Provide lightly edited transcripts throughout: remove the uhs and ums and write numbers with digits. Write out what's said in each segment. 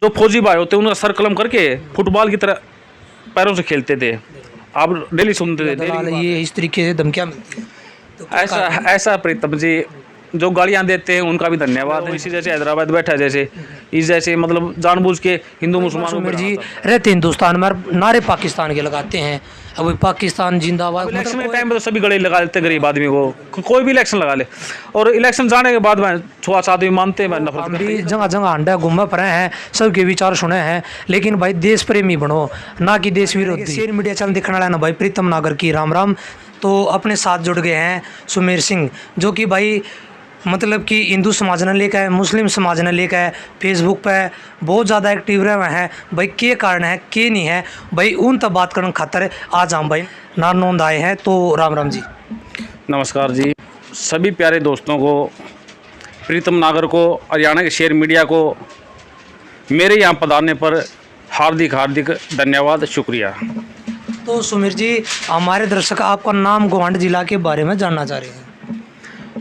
जो फौजी भाई होते उनका सर कलम करके फुटबॉल की तरह पैरों से खेलते थे। आप डेली सुनते थे दलाल ये इस तरीके से धमकियाँ मिलती है तो क्या ऐसा ऐसा प्रीतम जी जो गालियां देते हैं उनका भी धन्यवाद। इसी जैसे हैदराबाद बैठा जैसे इस जैसे मतलब जानबूझ के हिंदू मुसलमानों सुमेर को जी रहते हिंदुस्तान में और नारे पाकिस्तान के लगाते हैं। अब पाकिस्तान जिंदाबाद इलेक्शन के टाइम पे तो सभी गले लगा लेते हैं गरीब आदमी को, कोई भी इलेक्शन लगा ले और इलेक्शन जाने के बाद में छुआ आदमी मानते हैं नफरत हम भी जगह जगह अंडा घूमे पड़े हैं, सबके विचार सुने हैं, लेकिन भाई देश प्रेमी बनो ना कि देश विरोधी। शेयर मीडिया चैनल दिखने वाला ना भाई प्रीतम नागर की राम राम। तो अपने साथ जुड़ गए हैं सुमेर सिंह जो कि भाई मतलब कि हिंदू समाज ने लेकर है, मुस्लिम समाज ने लेकर है, फेसबुक पे बहुत ज़्यादा एक्टिव रहे हैं भाई। के कारण है के नहीं है भाई उन तब बात करने खातर आज हम भाई नारनौंद आए हैं। तो राम राम जी। नमस्कार जी सभी प्यारे दोस्तों को, प्रीतम नागर को, हरियाणा के शेयर मीडिया को मेरे यहाँ पधारने पर हार्दिक हार्दिक धन्यवाद, शुक्रिया। तो सुमेर जी हमारे दर्शक आपका नाम गोवांड जिला के बारे में जानना चाह रहे हैं।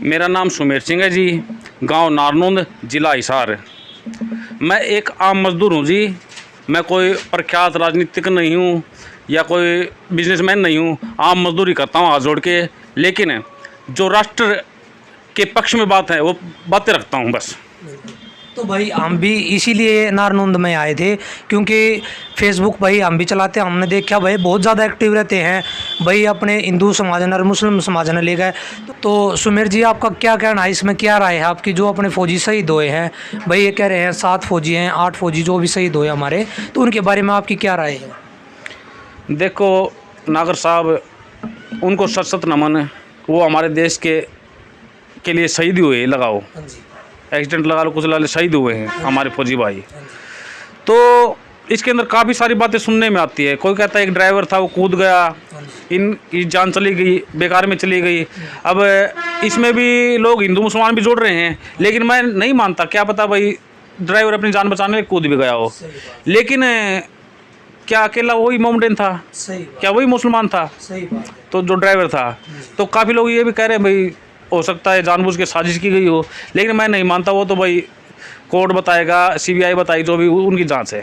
मेरा नाम सुमेर सिंह है जी, गांव नारनौंद, जिला हिसार। मैं एक आम मजदूर हूं जी। मैं कोई प्रख्यात राजनीतिक नहीं हूं या कोई बिजनेसमैन नहीं हूं, आम मजदूरी करता हूं हाथ जोड़ के। लेकिन जो राष्ट्र के पक्ष में बात है वो बातें रखता हूं बस। तो भाई हम भी इसीलिए नारनौंद में आए थे क्योंकि फेसबुक भाई हम भी चलाते हैं, हमने देखा भाई बहुत ज़्यादा एक्टिव रहते हैं भाई अपने हिंदू समाज ने और मुस्लिम समाज ने ले गए। तो सुमेर जी आपका क्या कहना है इसमें, क्या राय है आपकी? जो अपने फौजी शहीद हुए हैं भाई, ये कह रहे हैं 7 फौजी हैं 8 फौजी जो भी शहीद हुए हमारे, तो उनके बारे में आपकी क्या राय है? देखो नागर साहब, उनको सत सत नमन। वो हमारे देश के लिए शहीद हुए, लगाओ एक्सीडेंट लगा लो कुछ लगा लो, शहीद हुए हैं हमारे फौजी भाई। तो इसके अंदर काफ़ी सारी बातें सुनने में आती है। कोई कहता है एक ड्राइवर था वो कूद गया, इनकी जान चली गई, बेकार में चली गई। अब इसमें भी लोग हिंदू मुसलमान भी जोड़ रहे हैं, लेकिन मैं नहीं मानता। क्या पता भाई ड्राइवर अपनी जान बचाने के लिए कूद भी गया हो, लेकिन क्या अकेला वही मोमडेन था? क्या वही मुसलमान था? तो जो ड्राइवर था, तो काफ़ी लोग ये भी कह रहे हैं भाई हो सकता है जानबूझ के साजिश की गई हो, लेकिन मैं नहीं मानता। वो तो भाई कोर्ट बताएगा, सीबीआई बताएगी, जो भी उनकी जांच है।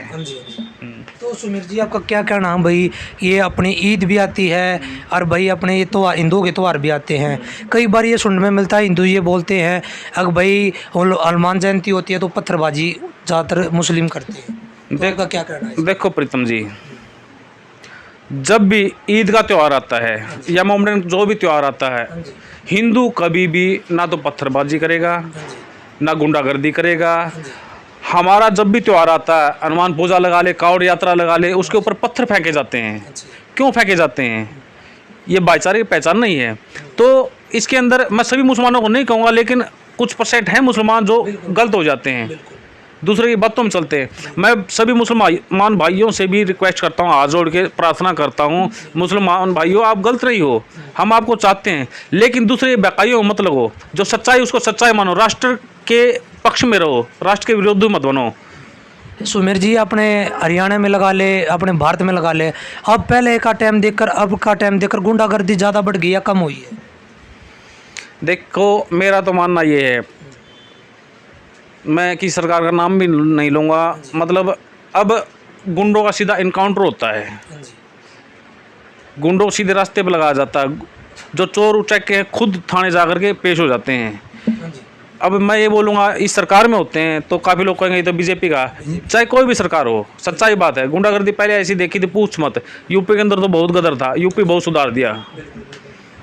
तो सुमेर जी आपका क्या कहना है भाई, ये अपनी ईद भी आती है और भाई अपने ये त्यौहार हिंदुओं के त्यौहार भी आते हैं। कई बार ये सुनने में मिलता है हिंदू ये बोलते हैं अगर भाई हनुमान जयंती होती है तो पत्थरबाजी ज़्यादातर मुस्लिम करते हैं, तो आपका क्या कहना है? देखो प्रीतम जी, जब भी ईद का त्यौहार आता है या मोमडन जो भी त्यौहार आता है, हिंदू कभी भी ना तो पत्थरबाजी करेगा ना गुंडागर्दी करेगा। हमारा जब भी त्यौहार आता है, हनुमान पूजा लगा ले, कावड़ यात्रा लगा ले, उसके ऊपर पत्थर फेंके जाते हैं। क्यों फेंके जाते हैं? ये भाईचारे की पहचान नहीं है। तो इसके अंदर मैं सभी मुसलमानों को नहीं कहूँगा, लेकिन कुछ % हैं मुसलमान जो गलत हो जाते हैं, दूसरे की बातों में चलते हैं। मैं सभी मुसलमान भाइयों से भी रिक्वेस्ट करता हूँ, हाथ जोड़ के प्रार्थना करता हूँ, मुसलमान भाइयों आप गलत नहीं हो, हम आपको चाहते हैं, लेकिन दूसरे बेकाइयों मत लगो। जो सच्चाई उसको सच्चाई मानो, राष्ट्र के पक्ष में रहो, राष्ट्र के विरोधी मत बनो। सुमेर जी अपने हरियाणा में लगा ले, अपने भारत में लगा ले, अब पहले का टाइम देखकर अब का टाइम देखकर गुंडागर्दी ज़्यादा बढ़ गई या कम हुई है? देखो मेरा तो मानना ये है, मैं किसी सरकार का नाम भी नहीं लूँगा, मतलब अब गुंडों का सीधा इनकाउंटर होता है, गुंडों को सीधे रास्ते पर लगाया जाता है। जो चोर उचक के खुद थाने जा कर के पेश हो जाते हैं। अब मैं ये बोलूँगा इस सरकार में होते हैं तो काफ़ी लोग कहेंगे ये तो बीजेपी का, चाहे कोई भी सरकार हो, सच्चाई बात है। गुंडागर्दी पहले ऐसी देखी थी पूछ मत, यूपी के अंदर तो बहुत गदर था, यूपी बहुत सुधार दिया।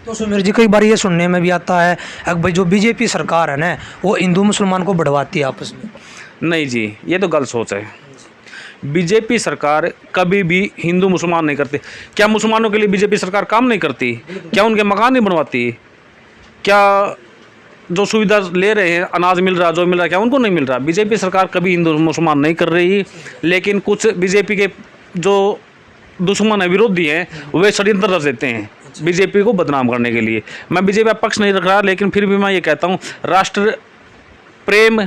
तो सुमेर जी कई बार ये सुनने में भी आता है अगर भाई जो बीजेपी सरकार है ना वो हिंदू मुसलमान को बढ़वाती है आपस में। नहीं जी, ये तो गलत सोच है। बीजेपी सरकार कभी भी हिंदू मुसलमान नहीं करती। क्या मुसलमानों के लिए बीजेपी सरकार काम नहीं करती? क्या उनके मकान नहीं बनवाती? क्या जो सुविधा ले रहे हैं, अनाज मिल रहा, जो मिल रहा, क्या उनको नहीं मिल रहा? बीजेपी सरकार कभी हिंदू मुसलमान नहीं कर रही, लेकिन कुछ बीजेपी के जो दुश्मन है, विरोधी हैं, वे षड्यंत्र रच देते हैं बीजेपी को बदनाम करने के लिए। मैं बीजेपी का पक्ष नहीं रख रहा, लेकिन फिर भी मैं ये कहता हूँ राष्ट्र प्रेम,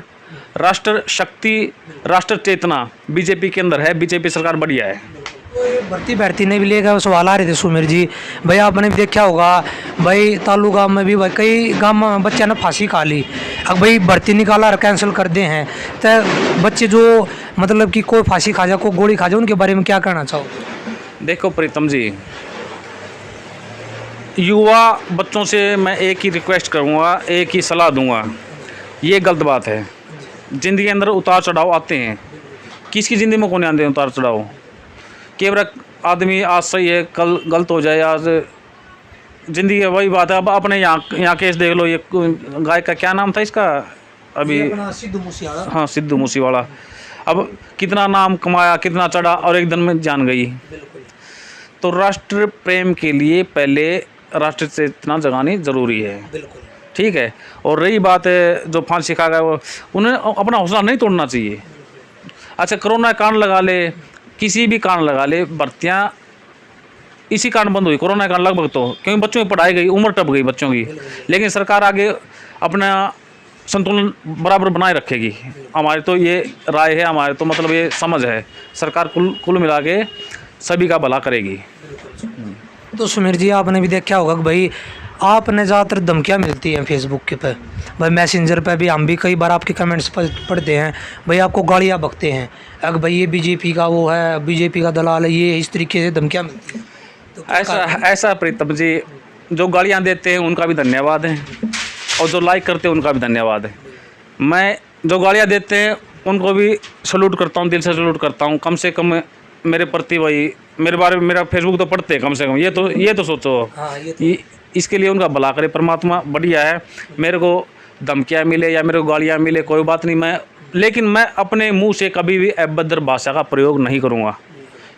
राष्ट्र शक्ति, राष्ट्र चेतना बीजेपी के अंदर है। बीजेपी सरकार बढ़िया है। भर्ती ने भी लेकर सवाल आ रहे थे सुमेर जी भाई, आपने भी देखा होगा भाई तालू गांव में भी भाई कई गांव में बच्चे ने फांसी खा ली। अब भाई भर्ती निकाला और कैंसिल कर दे हैं, तो बच्चे जो मतलब कि कोई फांसी खा जाए कोई गोली खा जाए, उनके बारे में क्या कहना चाहोगे? देखो प्रीतम जी, युवा बच्चों से मैं एक ही रिक्वेस्ट करूँगा, एक ही सलाह दूंगा, ये गलत बात है। ज़िंदगी के अंदर उतार चढ़ाव आते हैं, किसकी ज़िंदगी में कौन आते हैं उतार चढ़ाव? केवल आदमी आज सही है कल गलत हो जाए, आज ज़िंदगी है वही बात है। अब अपने यहाँ केस देख लो, ये गाय का क्या नाम था इसका अभी, सिद्धू मूसेवाला। हाँ सिद्धू मूसेवाला, अब कितना नाम कमाया, कितना चढ़ा और एक दिन में जान गई। तो राष्ट्र प्रेम के लिए पहले राष्ट्र से इतना जगानी ज़रूरी है, ठीक है। और रही बात है जो फांसी खा गया, वो उन्हें अपना हौसला नहीं तोड़ना चाहिए। अच्छा कोरोना कांड लगा ले, किसी भी कांड लगा ले, भर्तियाँ इसी कारण बंद हुई, कोरोना कांड लगभग तो, क्योंकि बच्चों की पढ़ाई गई, उम्र टप गई बच्चों की। लेकिन सरकार आगे अपना संतुलन बराबर बनाए रखेगी, हमारी तो ये राय है, हमारे तो मतलब ये समझ है, सरकार कुल मिला के सभी का भला करेगी। तो सुमेर जी आपने भी देखा होगा कि भाई आपने ज़्यादातर धमकियाँ मिलती हैं फेसबुक के पे, भाई मैसेंजर पे भी हम भी कई बार आपके कमेंट्स पढ़ते हैं, भाई आपको गालियाँ बकते हैं, अगर भाई ये बीजेपी का वो है, बीजेपी का दलाल है, ये इस तरीके से धमकियाँ मिलती हैं। तो ऐसा प्रीतम जी, जो गालियाँ देते हैं उनका भी धन्यवाद है, और जो लाइक करते हैं उनका भी धन्यवाद है। मैं जो गालियाँ देते हैं उनको भी सैल्यूट करता हूँ, दिल से सैल्यूट करता हूँ। कम से कम मेरे प्रति वही मेरे बारे में मेरा फेसबुक तो पढ़ते हैं कम से कम, ये तो सोचो। हाँ, इसके लिए उनका भला करे परमात्मा। बढ़िया है, मेरे को धमकियाँ मिले या मेरे को गालियाँ मिले कोई बात नहीं, लेकिन मैं अपने मुंह से कभी भी अभद्र भाषा का प्रयोग नहीं करूँगा,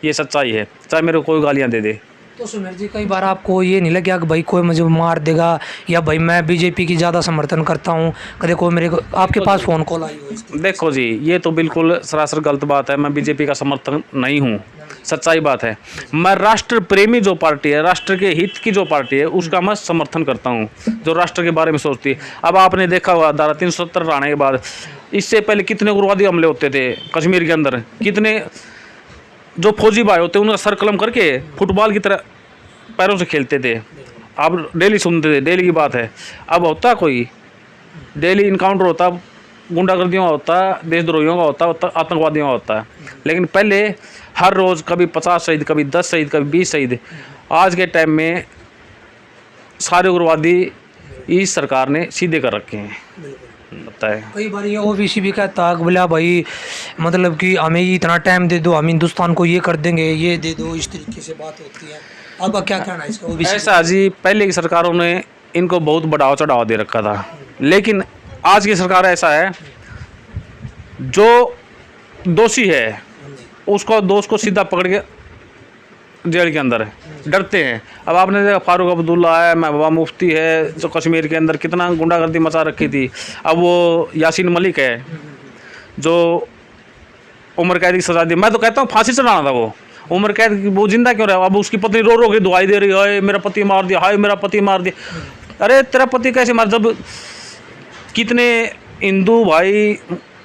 ये सच्चाई है, चाहे मेरे को कोई गालियाँ दे दे। तो सुमेर जी कई बार आपको ये नहीं लगा कि भाई कोई मुझे मार देगा, या भाई मैं बीजेपी की ज़्यादा समर्थन करता हूँ, कभी कोई मेरे को आपके पास फ़ोन कॉल आई हो? देखो जी, ये तो बिल्कुल सरासर गलत बात है, मैं बीजेपी का समर्थन नहीं हूँ, सच्चाई बात है। मैं राष्ट्र प्रेमी जो पार्टी है, राष्ट्र के हित की जो पार्टी है, उसका मैं समर्थन करता हूँ, जो राष्ट्र के बारे में सोचती है। अब आपने देखा हुआ धारा 370 आने के बाद, इससे पहले कितने उग्रवादी हमले होते थे कश्मीर के अंदर, कितने जो फौजी भाई होते उनका सर कलम करके फुटबॉल की तरह पैरों से खेलते थे। आप डेली सुनते थे, डेली की बात है। अब होता कोई डेली इनकाउंटर होता, गुंडागर्दियों का होता, देशद्रोहियों का होता, आतंकवादियों का होता है। लेकिन पहले हर रोज़ कभी 50 शहीद, कभी 10 शहीद, कभी 20 शहीद। आज के टाइम में सारे उग्रवादी इस सरकार ने सीधे कर रखे हैं, बताए। कई बार ये ओबीसी भी कहता है बोला भाई मतलब कि हमें इतना टाइम दे दो, हम हिंदुस्तान को ये कर देंगे, ये दे दो, इस तरीके से बात होती है। आपका क्या कहना है इसका? ओबीसी ऐसा जी, पहले की सरकारों ने इनको बहुत बढ़ावा चढ़ावा दे रखा था, लेकिन आज की सरकार ऐसा है, जो दोषी है उसको दोष को सीधा पकड़ के जेल के अंदर डरते हैं। अब आपने देखा फारूक अब्दुल्ला है, महबूबा मुफ्ती है, जो कश्मीर के अंदर कितना गुंडागर्दी मचा रखी थी। अब वो यासीन मलिक है जो उम्र कैद की सजा दी, मैं तो कहता हूँ फांसी चढ़ाना था, वो उम्र कैद की, वो जिंदा क्यों रहा? अब उसकी पत्नी रो रो के दुआई दे रही है, हाय मेरा पति मार दिया, हाय मेरा पति मार दिया। अरे तेरा पति कैसे मार? जब कितने हिंदू भाई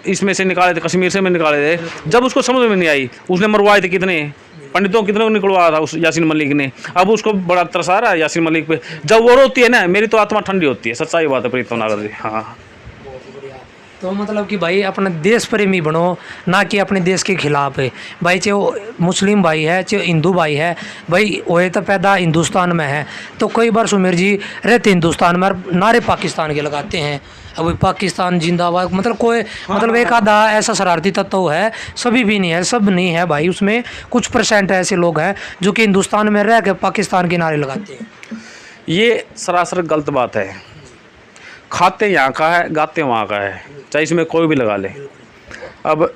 इसमें से निकाले थे, कश्मीर से में निकाले थे, जब उसको समझ में नहीं आई, उसने मरवाए थे कितने पंडितों, कितने को निकलवाया था उस यासीन मलिक ने। अब उसको बड़ा तरस आ रहा है यासीन मलिक पे। जब वो रोती है ना, मेरी तो आत्मा ठंडी होती है, सच्चाई बात है प्रीतम नागर जी। हाँ, तो मतलब कि भाई अपना देश प्रेमी बनो, ना कि अपने देश के खिलाफ है भाई। चाहे वो मुस्लिम भाई है, चाहे हिंदू भाई है, भाई वो तो पैदा हिंदुस्तान में है। तो कई बार सुमेर जी रहते हिंदुस्तान में, नारे पाकिस्तान के लगाते हैं, अब पाकिस्तान जिंदाबाद, मतलब कोई मतलब एक आधा ऐसा शरारती तत्व है, सभी भी नहीं है, सब नहीं है भाई, उसमें कुछ % ऐसे लोग हैं जो कि हिंदुस्तान में रह के पाकिस्तान के नारे लगाते हैं। ये सरासर गलत बात है। खाते यहाँ का है, गाते वहाँ का है, चाहे इसमें कोई भी लगा ले। अब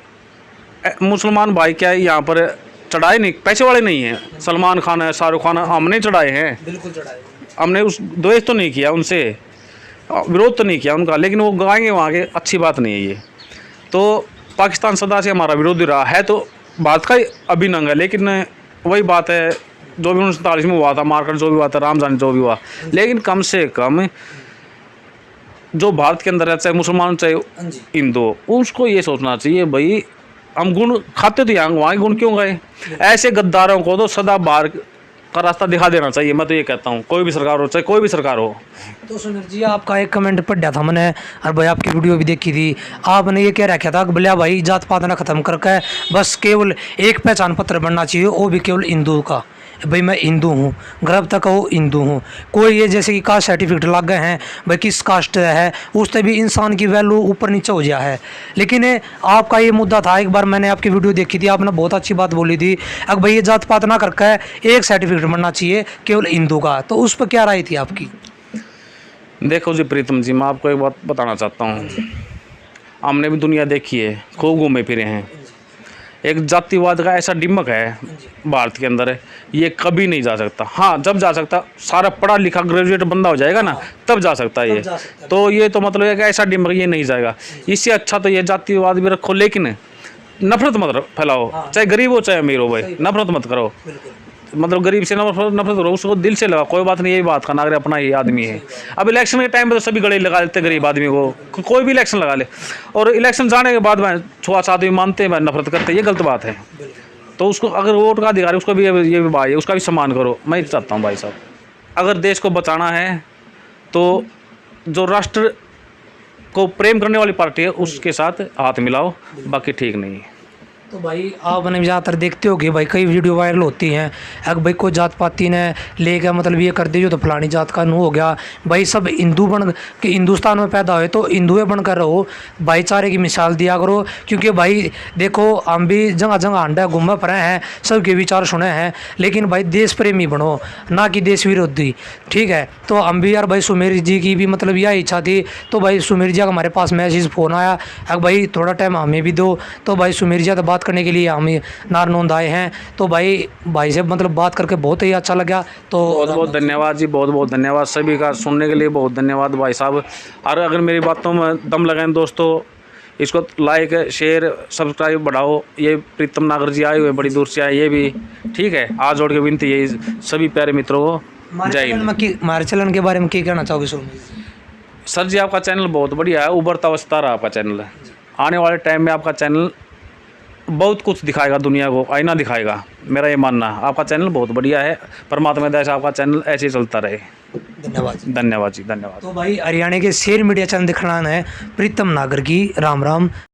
मुसलमान भाई क्या है यहाँ पर चढ़ाए नहीं, पैसे वाले नहीं हैं, सलमान खान है, शाहरुख खान है, हमने चढ़ाए हैं, बिल्कुल चढ़ाए। हमने उस द्वेष तो नहीं किया उनसे, विरोध तो नहीं किया उनका, लेकिन वो गाएंगे वहाँ के, अच्छी बात नहीं है ये। तो पाकिस्तान सदा से हमारा विरोधी रहा है, तो भारत का अभिनंग है। लेकिन वही बात है, जो भी 1947 में हुआ था, मारकाट जो भी हुआ था, रामजान जो भी हुआ, लेकिन कम से कम जो भारत के अंदर है, चाहे मुसलमान चाहे हिंदू, उसको ये सोचना चाहिए भाई हम गुण खाते तो यहाँ वहाँ गुण क्यों गए? ऐसे गद्दारों को तो सदा बाहर का रास्ता दिखा देना चाहिए। मैं तो ये कहता हूँ, कोई भी सरकार हो, चाहे कोई भी सरकार हो। तो सुनील जी, आपका एक कमेंट पढ़ा था मैंने, और भाई आपकी वीडियो भी देखी थी। आपने ये कह रखा था कि भले भाई जात पात ना खत्म करके बस केवल एक पहचान पत्र बनना चाहिए, वो भी केवल हिंदू का। भाई मैं हिंदू हूँ, गर्व तक वो हिंदू हूँ। कोई ये जैसे कि कास्ट सर्टिफिकेट लग गए हैं, भाई किस कास्ट है, उससे भी इंसान की वैल्यू ऊपर नीचे हो गया है। लेकिन आपका ये मुद्दा था, एक बार मैंने आपकी वीडियो देखी थी, आपने बहुत अच्छी बात बोली थी, अगर भाई ये जात पात ना करके एक सर्टिफिकेट बनना चाहिए केवल हिंदू का। तो उस पर क्या राय थी आपकी? देखो जी प्रीतम जी, मैं आपको एक बात बताना चाहता हूँ। हमने भी दुनिया देखी है, खूब घूमे फिरे हैं। एक जातिवाद का ऐसा डिमक है भारत के अंदर, ये कभी नहीं जा सकता। हाँ, जब जा सकता, सारा पढ़ा लिखा ग्रेजुएट बंदा हो जाएगा ना, तब जा सकता है ये। तो ये तो मतलब है कि ऐसा डिमक ये नहीं जाएगा। इससे अच्छा तो ये जातिवाद भी रखो, लेकिन नफरत मत फैलाओ। चाहे गरीब हो चाहे अमीर हो, भाई नफरत मत करो। मतलब गरीब से नफरत करो, उसको दिल से लगा, कोई बात नहीं, यही बात का नागरिक अपना ही आदमी है। अब इलेक्शन के टाइम पे तो सभी गले लगा लेते गरीब आदमी को, कोई भी इलेक्शन लगा ले, और इलेक्शन जाने के बाद में छुआ आदमी मानते हैं, नफरत करते हैं, ये गलत बात है। तो उसको अगर वोट का अधिकार है, उसको भी ये भी भाई, उसका भी सम्मान करो। मैं ये चाहता हूँ भाई साहब, अगर देश को बचाना है तो जो राष्ट्र को प्रेम करने वाली पार्टी है उसके साथ हाथ मिलाओ, बाकी ठीक नहीं है। तो भाई आपने ज़्यादातर देखते हो कि भाई कई वीडियो वायरल होती हैं, अगर भाई कोई जात पाती ने लेकर मतलब ये कर दी तो फलानी जात का नू हो गया। भाई सब हिंदू बन के हिंदुस्तान में पैदा हुए तो हिंदुए बनकर रहो, भाईचारे की मिसाल दिया करो। क्योंकि भाई देखो, हम भी जगह जगह अंडा घूमे पड़े हैं, सबके विचार सुने हैं, लेकिन भाई देश प्रेमी बनो, ना कि देश विरोधी। ठीक है, तो हम भी यार भाई सुमेर जी की भी मतलब यह इच्छा थी। तो भाई सुमेर जी का हमारे पास मैसेज फ़ोन आया, अगर भाई थोड़ा टाइम हमें भी दो। तो भाई सुमेर जी तो बात करने के लिए हम नारनौंद आए हैं। तो भाई से मतलब बात करके बहुत ही अच्छा लगा। तो बहुत बहुत धन्यवाद जी, बहुत बहुत धन्यवाद सभी का, सुनने के लिए बहुत धन्यवाद भाई साहब। और अगर मेरी बातों में दम लगाएं दोस्तों, इसको लाइक शेयर सब्सक्राइब बढ़ाओ। ये प्रीतम नागर जी आए हुए बड़ी दूर से आए, ये भी ठीक है। आज जोड़ के विनती यही सभी प्यारे मित्रों को, जय हिंद। हमारे चैनल के बारे में क्या कहना चाहोगे सर जी? आपका चैनल बहुत बढ़िया है, उभरता हुआ सितारा आपका चैनल है। आने वाले टाइम में आपका चैनल बहुत कुछ दिखाएगा, दुनिया को आईना दिखाएगा, मेरा ये मानना है। आपका चैनल बहुत बढ़िया है, परमात्मा दया से आपका चैनल ऐसे ही चलता रहे। धन्यवाद धन्यवाद जी, धन्यवाद। तो भाई हरियाणा के शेर मीडिया चैनल दिखाना है प्रीतम नागर की। राम राम।